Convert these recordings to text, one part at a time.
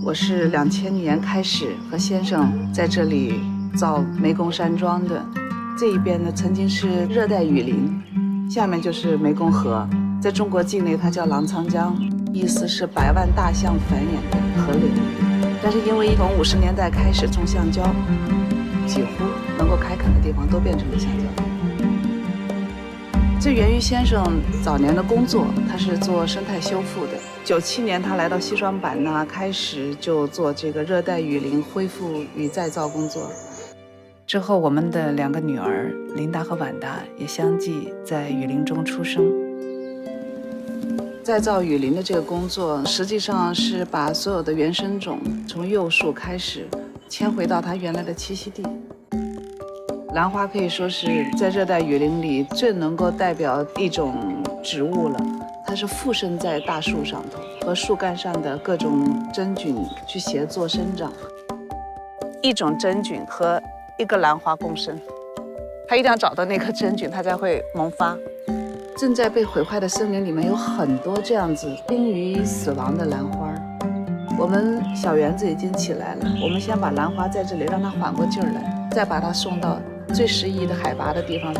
我是2000年开始和先生在这里造湄公山庄的。这一边呢，曾经是热带雨林，下面就是湄公河，在中国境内它叫澜沧江，意思是百万大象繁衍的河流。但是因为从50年代开始种橡胶，几乎能够开垦的地方都变成了橡胶。这源于先生早年的工作，他是做生态修复的。97年他来到西双版纳，开始就做这个热带雨林恢复与再造工作。之后，我们的2个女儿琳达和婉达也相继在雨林中出生。再造雨林的这个工作，实际上是把所有的原生种从幼树开始迁回到它原来的栖息地。兰花可以说是在热带雨林里最能够代表一种植物了，它是附生在大树上头，和树干上的各种真菌去协作生长。一种真菌和一个兰花共生，它一定要找到那颗真菌，它才会萌发。正在被毁坏的森林里面有很多这样子濒于死亡的兰花，我们小园子已经起来了，我们先把兰花在这里让它缓过劲儿来，再把它送到最适宜的海拔的地方。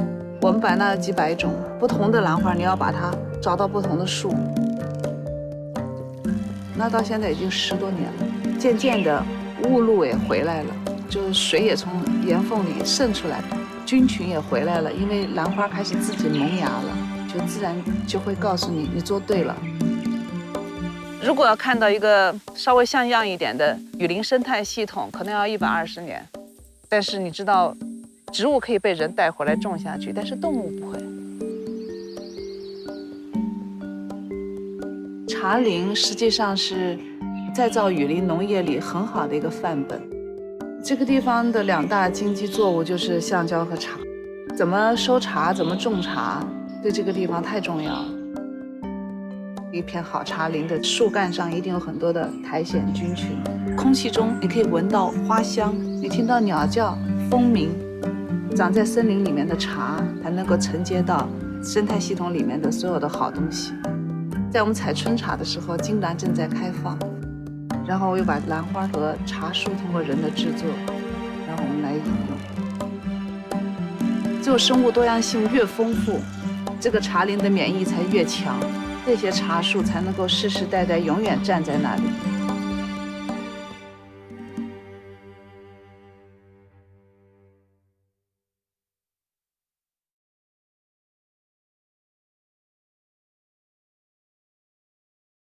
我们百纳几百种不同的兰花，你要把它找到不同的树，那到现在已经10多年了。渐渐的雾露也回来了，就是水也从岩缝里渗出来，菌群也回来了，因为兰花开始自己萌芽了，就自然就会告诉你，你做对了。如果要看到一个稍微像样一点的雨林生态系统，可能要120年。但是你知道，植物可以被人带回来种下去，但是动物不会。茶林实际上是再造雨林农业里很好的一个范本。这个地方的2大经济作物就是橡胶和茶。怎么收茶，怎么种茶，对这个地方太重要了。一片好茶林的树干上一定有很多的苔藓菌群，空气中你可以闻到花香，你听到鸟叫、蜂鸣。长在森林里面的茶才能够承接到生态系统里面的所有的好东西。在我们采春茶的时候，金兰正在开放，然后我又把兰花和茶树通过人的制作，然后我们来饮用。只有生物多样性越丰富，这个茶林的免疫才越强，这些茶树才能够世世代代永远站在那里。